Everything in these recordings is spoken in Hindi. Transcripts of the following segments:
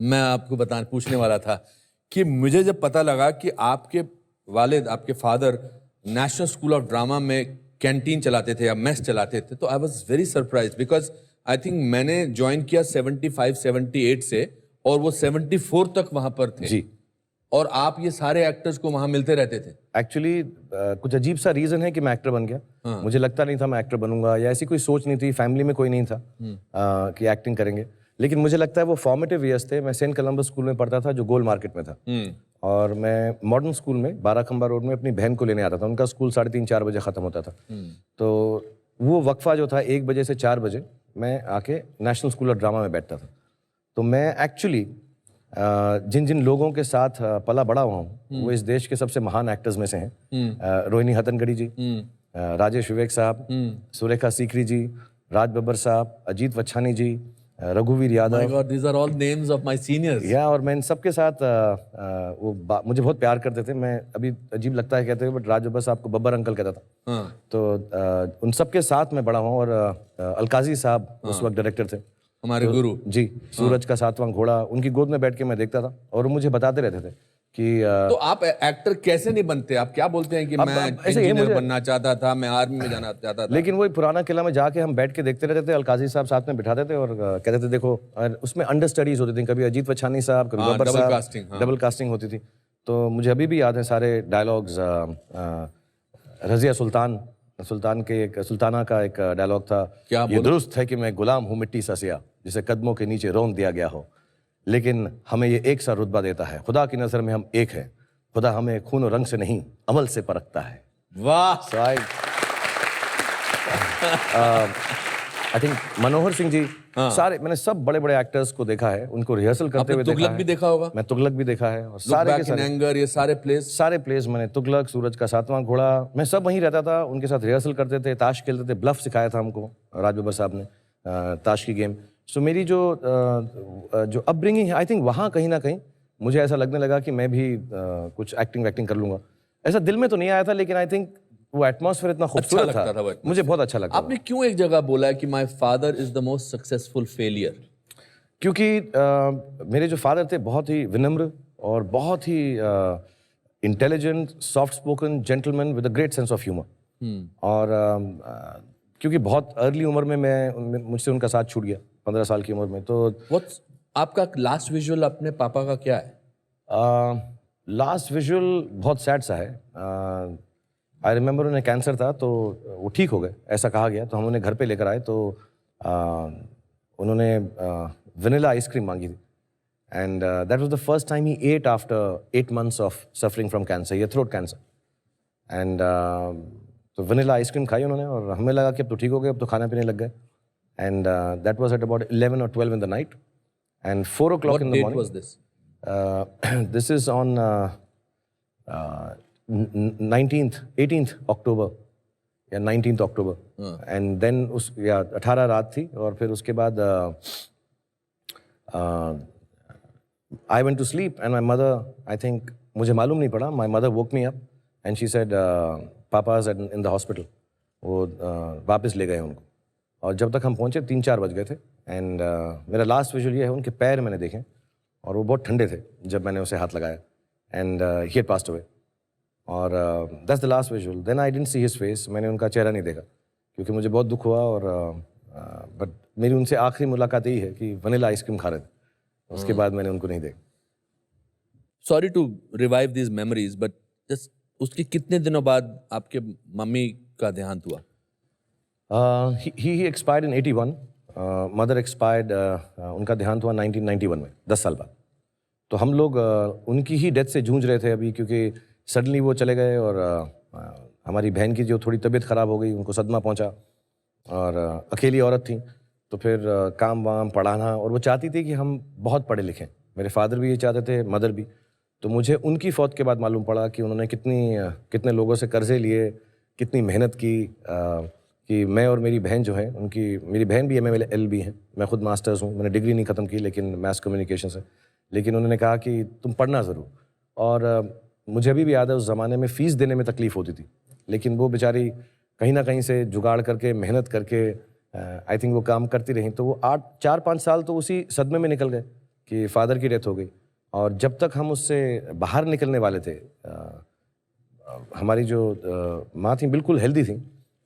मैं आपको पूछने वाला था कि मुझे जब पता लगा कि आपके वालिद, आपके father national school of drama में कैंटीन चलाते थे या मेस चलाते थे, तो I was very surprise because I think मैंने ज्वाइन किया 75-78 से और वो 74 तक वहां पर थे जी। और आप ये सारे एक्टर्स को वहां मिलते रहते थे। एक्चुअली कुछ अजीब सा रीज़न है कि मैं एक्टर बन गया। मुझे लगता नहीं था मैं एक्टर बनूंगा या ऐसी कोई सोच नहीं थी, फैमिली में कोई नहीं था कि एक्टिंग करेंगे। लेकिन मुझे लगता है वो फॉर्मेटिव ईयर्स थे। मैं सेंट कोलंबस स्कूल में पढ़ता था जो गोल मार्केट में था, और मैं मॉडर्न स्कूल में 12 खंबा रोड में अपनी बहन को लेने आता था। उनका स्कूल 3:30-4 बजे ख़त्म होता था। तो वो वक्फा जो था 1 बजे से 4 बजे मैं आके नेशनल स्कूल ऑफ ड्रामा में बैठता था। तो मैं एक्चुअली जिन जिन लोगों के साथ पला बड़ा हुआ हूँ वो इस देश के सबसे महान एक्टर्स में से हैं। रोहिणी हट्टंगडी जी, राजेश विवेक साहब, सुरेखा सीकरी जी, राज बब्बर साहब, अजीत वच्छानी जी, रघुवीर Yadav. My God, these are all names of my seniors. या और मैं इन सबके साथ मुझे बहुत प्यार करते थे। मैं अभी अजीब लगता है कहते हुए, बट राज बब्बर साहब को बब्बर अंकल कहता था। तो उन सबके साथ मैं बड़ा हुआ। और अलकाजी साहब उस वक्त डायरेक्टर थे, हमारे गुरु जी। सूरज का 7वां घोड़ा, उनकी गोद में बैठ के मैं देखता था और वो मुझे बताते रहते थे कि तो आप एक्टर कैसे नहीं बनते? आप क्या बोलते हैं कि मैं इंजीनियर बनना चाहता था, मैं आर्मी में जाना चाहता था? लेकिन वही पुराना किला में जाके हम बैठ के देखते रहते थे। अलकाजी साहब साथ में बिठाते थे और कहते थे देखो, और उसमें अंडर स्टडीज होती थी। कभी अजीत वच्छानी साहब, कभी बब्बर साहब, डबल कास्टिंग होती थी। तो मुझे अभी भी याद है सारे डायलॉग्स। रजिया सुल्तान के एक सुल्ताना का एक डायलॉग था, ये दुरुस्त है कि मैं गुलाम हूँ मिट्टी सा सिया, जिसे कदमों के नीचे रौंद दिया गया हो, लेकिन हमें ये एक सा रुतबा देता है। खुदा की नज़र में हम एक हैं, खुदा हमें खून और रंग से नहीं अमल से परखता है। वाह। आई थिंक मनोहर सिंह जी, सारे मैंने सब बड़े बड़े एक्टर्स को देखा है, उनको रिहर्सल करते हुए तुगलक भी देखा होगा। मैं तुगलक भी देखा है और सारे के सारे एंगर, ये सारे प्लेस मैंने तुगलक, सूरज का 7वां घोड़ा, मैं सब वहीं रहता था, उनके साथ रिहर्सल करते थे, ताश खेलते थे। ब्लफ सिखाया था हमको राज बब्बर साहब ने, ताश की गेम। सो मेरी जो अपब्रिंगिंग है, आई थिंक वहाँ कहीं ना कहीं मुझे ऐसा लगने लगा कि मैं भी कुछ एक्टिंग कर लूँगा। ऐसा दिल में तो नहीं आया था, लेकिन आई थिंक वो एटमॉस्फेयर इतना खूबसूरत था, मुझे बहुत अच्छा लगा। आपने क्यों एक जगह बोला है कि my father is the most successful failure? क्योंकि मेरे जो फादर थे बहुत ही विनम्र और बहुत ही intelligent, soft spoken gentleman with a great sense of humour. और क्योंकि बहुत अर्ली उम्र में मुझसे उनका साथ छूट गया, 15 साल की उम्र में। तो आपका लास्ट विजुअल अपने पापा का क्या है? लास्ट विजुअल बहुत सैड सा है। आई रिमेंबर उन्हें कैंसर था, तो वो ठीक हो गए ऐसा कहा गया। तो हम उन्हें घर पे लेकर आए, तो उन्होंने वनीला आइसक्रीम मांगी थी, and that was the first time he ate after 8 months of suffering from cancer, ये थ्रोट कैंसर। एंड तो वनीला आइसक्रीम खाई उन्होंने और हमें लगा कि अब तो ठीक हो गए, अब तो खाना पीने लग गए। And that was at about 11 or 12 in the night, and 4 o'clock in the morning. What date was this? This is on 18th October या 19th October, एंड देन 18 रात थी। और फिर उसके बाद I went to sleep and my mother, I think मुझे मालूम नहीं पड़ा, my mother woke me up and she said papa is in the hospital. वो वापस ले गए उनको, और जब तक हम पहुँचे 3-4 बज गए थे। एंड मेरा लास्ट विजुअल ये है, उनके पैर मैंने देखे और वो बहुत ठंडे थे जब मैंने उसे हाथ लगाया, and he had passed away. और that's the last visual. Then I didn't see his face, मैंने उनका चेहरा नहीं देखा क्योंकि मुझे बहुत दुख हुआ। और बट मेरी उनसे आखिरी मुलाकात यही है कि वनीला आइसक्रीम खा रहे थे, उसके बाद मैंने उनको नहीं देखा। Sorry to revive these memories, but just उसके कितने दिनों बाद आपके मम्मी का देहांत हुआ? He expired in 81, mother expired, उनका देहांत हुआ 1991 में, 10 साल बाद। तो हम लोग उनकी ही डेथ से जूझ रहे थे अभी, क्योंकि सडनली वो चले गए और हमारी बहन की जो थोड़ी तबीयत ख़राब हो गई, उनको सदमा पहुंचा, और अकेली औरत थी, तो फिर काम वाम पढ़ाना, और वो चाहती थी कि हम बहुत पढ़े लिखें। मेरे फादर भी ये चाहते थे, मदर भी। तो मुझे उनकी फौत के बाद मालूम पड़ा कि उन्होंने कितने लोगों से कर्जे लिए, कितनी मेहनत की, कि मैं और मेरी बहन जो है, मेरी बहन भी MA LB है, मैं खुद मास्टर्स हूँ, मैंने डिग्री नहीं ख़त्म की लेकिन मैस कम्युनिकेशन से। लेकिन उन्होंने कहा कि तुम पढ़ना ज़रूर। और मुझे अभी भी याद है, उस ज़माने में फ़ीस देने में तकलीफ़ होती थी, लेकिन वो बेचारी कहीं ना कहीं से जुगाड़ करके, मेहनत करके, आई थिंक वो काम करती रहीं। तो वो 4-5 साल तो उसी सदमे में निकल गए कि फादर की डेथ हो गई, और जब तक हम उससे बाहर निकलने वाले थे, हमारी जो माँ थी बिल्कुल हेल्दी थी,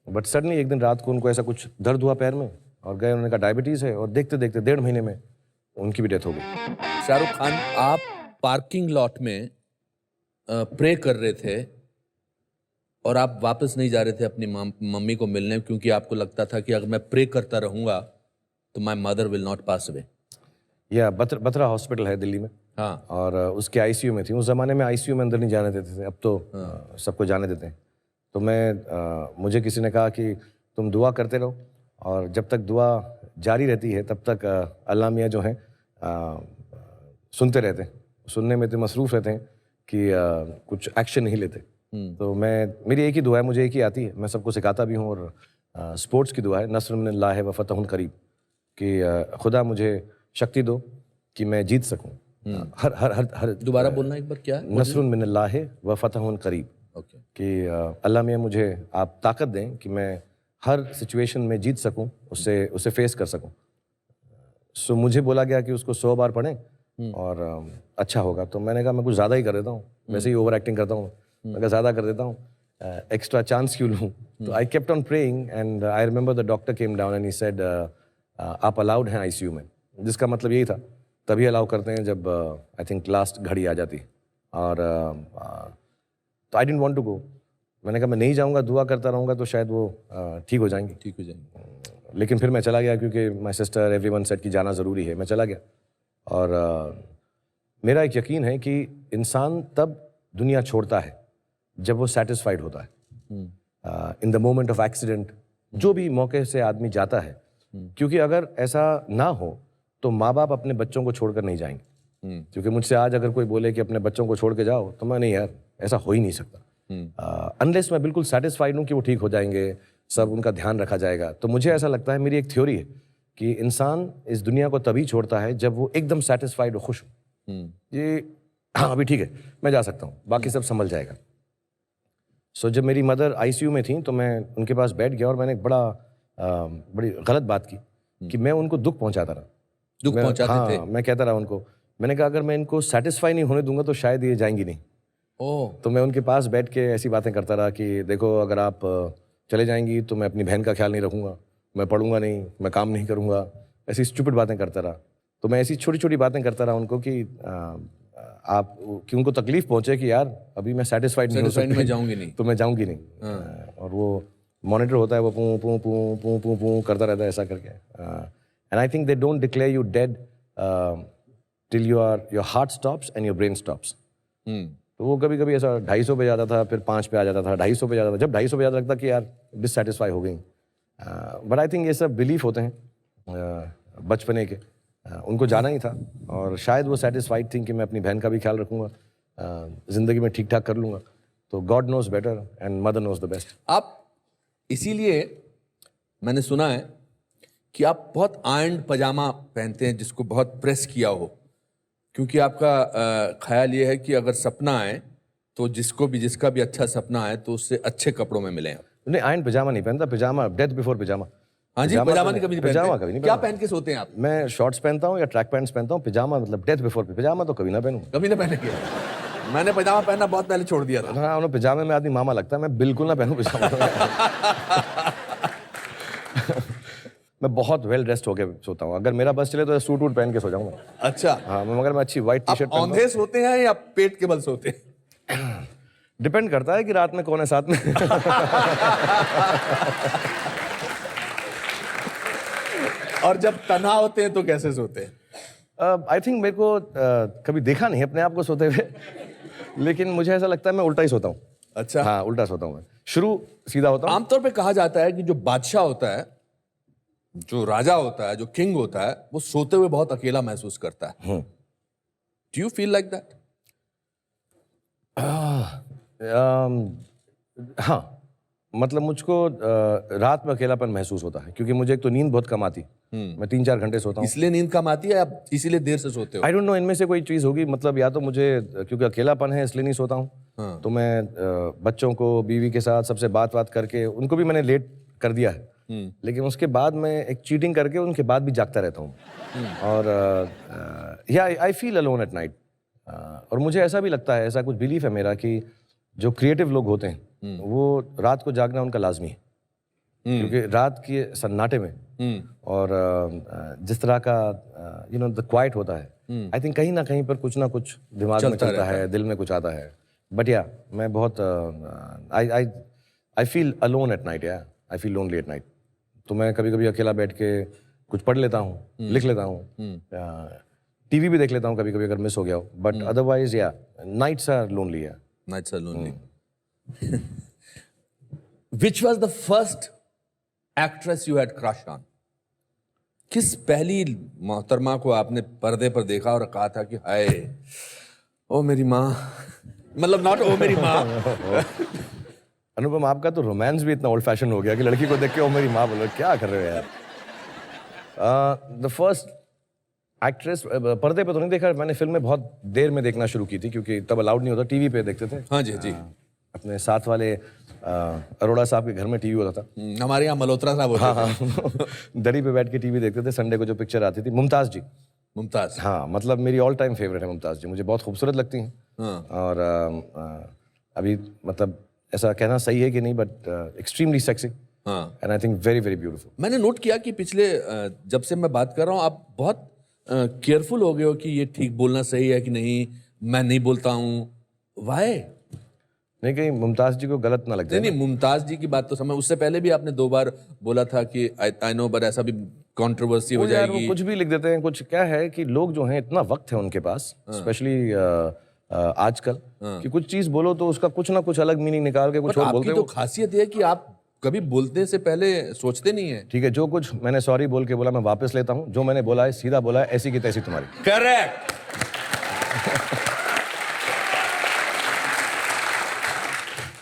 बट सडनली एक दिन रात को उनको ऐसा कुछ दर्द हुआ पैर में, और गए, उन्होंने कहा डायबिटीज़ है, और देखते देखते 1.5 महीने में उनकी भी डेथ हो गई। शाहरुख खान, आप पार्किंग लॉट में प्रे कर रहे थे और आप वापस नहीं जा रहे थे अपनी मम्मी को मिलने, क्योंकि आपको लगता था कि अगर मैं प्रे करता रहूंगा तो my mother will not pass away. या बत्रा हॉस्पिटल है दिल्ली में, हाँ, और उसके आईसीयू में थी। उस ज़माने में आईसीयू में अंदर नहीं जाने देते थे, अब तो सबको जाने देते हैं। तो मुझे किसी ने कहा कि तुम दुआ करते रहो, और जब तक दुआ जारी रहती है तब तक अल्लाह मियाँ जो हैं सुनते रहते हैं, सुनने में तो मसरूफ़ रहते हैं कि कुछ एक्शन नहीं लेते। तो मेरी एक ही दुआ है, मुझे एक ही आती है, मैं सबको सिखाता भी हूँ, और स्पोर्ट्स की दुआ है, नस्रुम मिनल्लाहि व फतहुन करीब, कि खुदा मुझे शक्ति दो कि मैं जीत सकूँ। हर हर हर हर दोबारा बोलना एक बार, क्या? नस्रुन मिनल्लाहि व फतहुन करीब, ओके। कि अल्लाह मियाँ मुझे आप ताकत दें कि मैं हर सिचुएशन में जीत सकूं, उसे फेस कर सकूं। सो मुझे बोला गया कि उसको 100 बार पढ़ें और अच्छा होगा। तो मैंने कहा मैं कुछ ज़्यादा ही कर देता हूँ, वैसे ही ओवर एक्टिंग करता हूँ, मैं कहा ज़्यादा कर देता हूँ, एक्स्ट्रा चांस क्यों लूँ। तो I kept on praying, and I remember the doctor came down and he said आप अलाउड हैं आईसीयू में, जिसका मतलब यही था, तभी अलाउ करते हैं जब आई थिंक लास्ट घड़ी आ जाती है। और तो I didn't want to go, मैंने कहा मैं नहीं जाऊंगा, दुआ करता रहूंगा तो शायद वो ठीक हो जाएंगी। ठीक हो जाएंगे। लेकिन फिर मैं चला गया, क्योंकि माय सिस्टर एवरीवन सेड कि जाना ज़रूरी है। मैं चला गया, और मेरा एक यकीन है कि इंसान तब दुनिया छोड़ता है जब वो सेटिस्फाइड होता है। In the moment of accident, जो भी मौके से आदमी जाता है, क्योंकि अगर ऐसा ना हो तो माँ बाप अपने बच्चों को छोड़कर नहीं जाएंगे। क्योंकि मुझसे आज अगर कोई बोले कि अपने बच्चों को छोड़ के जाओ, तो मैं नहीं यार, ऐसा हो ही नहीं सकता। अनलेस मैं बिल्कुल सेटिस्फाइड हूँ कि वो ठीक हो जाएंगे, सब उनका ध्यान रखा जाएगा। तो मुझे ऐसा लगता है, मेरी एक थ्योरी है कि इंसान इस दुनिया को तभी छोड़ता है जब वो एकदम सेटिस्फाइड हो, खुश हो, ये हाँ अभी ठीक है, मैं जा सकता हूँ, बाकी सब संभल जाएगा। सो जब मेरी मदर आईसीयू में थी तो मैं उनके पास बैठ गया, और मैंने एक बड़ी गलत बात की कि मैं उनको दुख पहुँचाता रहा। दुख पहुंचाते थे? मैं कहता रहा उनको, मैंने कहा अगर मैं इनको सेटिस्फाई नहीं होने दूंगा तो शायद ये जाएंगी नहीं। तो मैं उनके पास बैठ के ऐसी बातें करता रहा कि देखो अगर आप चले जाएंगी तो मैं अपनी बहन का ख्याल नहीं रखूंगा, मैं पढ़ूंगा नहीं, मैं काम नहीं करूंगा, ऐसी स्टूपिड बातें करता रहा। तो मैं ऐसी छोटी छोटी बातें करता रहा उनको कि उनको तकलीफ पहुंचे कि यार अभी मैं सेटिस्फाइड नहीं हो सकती, मैं जाऊंगी नहीं, तो मैं जाऊंगी नहीं। और वो मॉनिटर होता है, वो पू पू पू पू पू पू करता रहता है ऐसा करके। And I think they don't declare you dead till your heart stops and your brain stops. तो वो कभी कभी ऐसा 250 पे जाता था, फिर 5 पे आ जाता था, 250 पे जाता था। जब 250 पे जाता लगता कि यार डिससेटिस्फाई हो गई। बट आई थिंक ये सब बिलीफ होते हैं बचपने के। उनको जाना ही था, और शायद वो सेटिस्फाइड थी कि मैं अपनी बहन का भी ख्याल रखूंगा, ज़िंदगी में ठीक ठाक कर लूँगा। तो God knows better and mother knows the best. आप इसीलिए मैंने सुना है कि आप बहुत आयरन पजामा पहनते हैं जिसको बहुत प्रेस किया हो, क्योंकि आपका ख्याल ये है कि अगर सपना आए तो जिसका भी अच्छा सपना आए तो उससे अच्छे कपड़ों में मिले आप। नहीं, आयरन पजामा नहीं पहनता, पजामा डेथ बिफोर पजामा। हाँ जी, पजामा नहीं कभी नहीं पहनते? पजामा कभी नहीं। क्या पहन के सोते हैं आप? मैं शॉर्ट्स पहनता हूँ या ट्रैक पैंट्स पहनता हूँ। पजामा मतलब डेथ बिफोर, पजामा तो कभी ना पहनूं। कभी ना पहने? मैंने पजामा पहनना बहुत पहले छोड़ दिया था। हाँ, उन्हें पजामे में आदमी मामा लगता है, मैं बिल्कुल ना पहनूं पजामा। मैं बहुत वेल ड्रेस्ड होके सोता हूँ। अगर मेरा बस चले तो सूट वूट पहन के सो जाऊंगा। अच्छा। हाँ, मगर मैं अच्छी व्हाइट टी शर्ट आप औंधे सोते हैं या पेट के बल सोते हैं? डिपेंड करता है कि रात में कौन है साथ में। और जब तन्हा होते हैं तो कैसे सोते हैं? आई थिंक मेरे को कभी देखा नहीं अपने आप को सोते हुए, लेकिन मुझे ऐसा लगता है मैं उल्टा ही सोता हूँ। अच्छा। हाँ, उल्टा सोता हूँ मैं। शुरू सीधा होता हूँ। आमतौर पे कहा जाता है कि जो बादशाह होता है, जो राजा होता है, जो किंग होता है, वो सोते हुए बहुत अकेला महसूस करता है। Do you feel like that? हाँ, मतलब मुझको रात में अकेलापन महसूस होता है, क्योंकि मुझे एक तो नींद बहुत कम आती। मैं 3-4 घंटे सोता हूँ। इसलिए नींद कम आती है या इसीलिए देर से सोते हो? आई डोंट नो, इनमें से कोई चीज़ होगी। मतलब या तो मुझे क्योंकि अकेलापन है इसलिए नहीं सोता हूँ। तो मैं बच्चों को, बीवी के साथ सबसे बात करके, उनको भी मैंने लेट कर दिया है। लेकिन उसके बाद मैं एक चीटिंग करके उनके बाद भी जागता रहता हूँ। और या I feel alone at night. और मुझे ऐसा भी लगता है, ऐसा कुछ बिलीफ है मेरा कि जो क्रिएटिव लोग होते हैं वो रात को जागना उनका लाजमी है, क्योंकि रात के सन्नाटे में और जिस तरह का द क्वाइट होता है, आई थिंक कहीं ना कहीं पर कुछ ना कुछ दिमाग में चलता है, दिल में कुछ आता है। बट या मैं बहुत I feel alone at night, या I feel lonely at night. तो मैं कभी कभी अकेला बैठ के कुछ पढ़ लेता हूँ, लिख लेता हूँ, टीवी भी देख लेता हूँ कभी कभी अगर मिस हो गया हो। बट अदरवाइज या नाइट्स आर लोनली। या Nights are lonely. Which was the first actress you had crush on? किस पहली मोहतरमा को आपने पर्दे पर देखा और कहा था कि हाय ओ मेरी माँ, मतलब नॉट ओ मेरी माँ। अनुपम, आपका तो रोमांस भी इतना ओल्ड फैशन हो गया कि लड़की को देख के ओ मेरी माँ बोलो, क्या कर रहे हो यार। द फर्स्ट एक्ट्रेस पर्दे पे तो नहीं देखा मैंने, फिल्म में बहुत देर में देखना शुरू की थी क्योंकि तब अलाउड नहीं होता, टीवी पे देखते थे। हाँ जी जी। अपने साथ वाले अरोड़ा साहब के घर में टीवी होता था। हमारे यहाँ मल्होत्रा साहब होते हाँ दरी पे बैठ के टीवी देखते थे। संडे को जो पिक्चर आती थी, मुमताज जी। मुमताज, हाँ मतलब मेरी ऑल टाइम फेवरेट है मुमताज जी, मुझे बहुत खूबसूरत लगती हैं। और अभी मतलब ऐसा कहना सही है कि नहीं, but extremely sexy and I think very very beautiful. मैंने नोट किया कि पिछले जब से मैं बात कर रहा हूँ आप बहुत केयरफुल हो गए हो कि ये ठीक बोलना सही है कि नहीं, मैं नहीं बोलता हूँ। वाई? नहीं कहीं मुमताज जी को गलत ना लग जाए। नहीं, मुमताज जी की बात तो समझ, उससे पहले भी आपने 2 बार बोला था कि आई नो, बट ऐसा भी कंट्रोवर्सी हो जाएगी। वो कुछ भी लिख देते हैं। कुछ क्या है कि लोग जो हैं, इतना वक्त है उनके पास, स्पेशली आजकल, कि कुछ चीज बोलो तो उसका कुछ ना कुछ अलग मीनिंग निकाल के कुछ और बोलते हैं। तो खासियत है कि आप कभी बोलने से पहले सोचते नहीं है। ठीक है, जो कुछ मैंने सॉरी बोल के बोला मैं वापस लेता हूँ, जो मैंने बोला है सीधा बोला है, ऐसी की तैसी तुम्हारी। करेक्ट।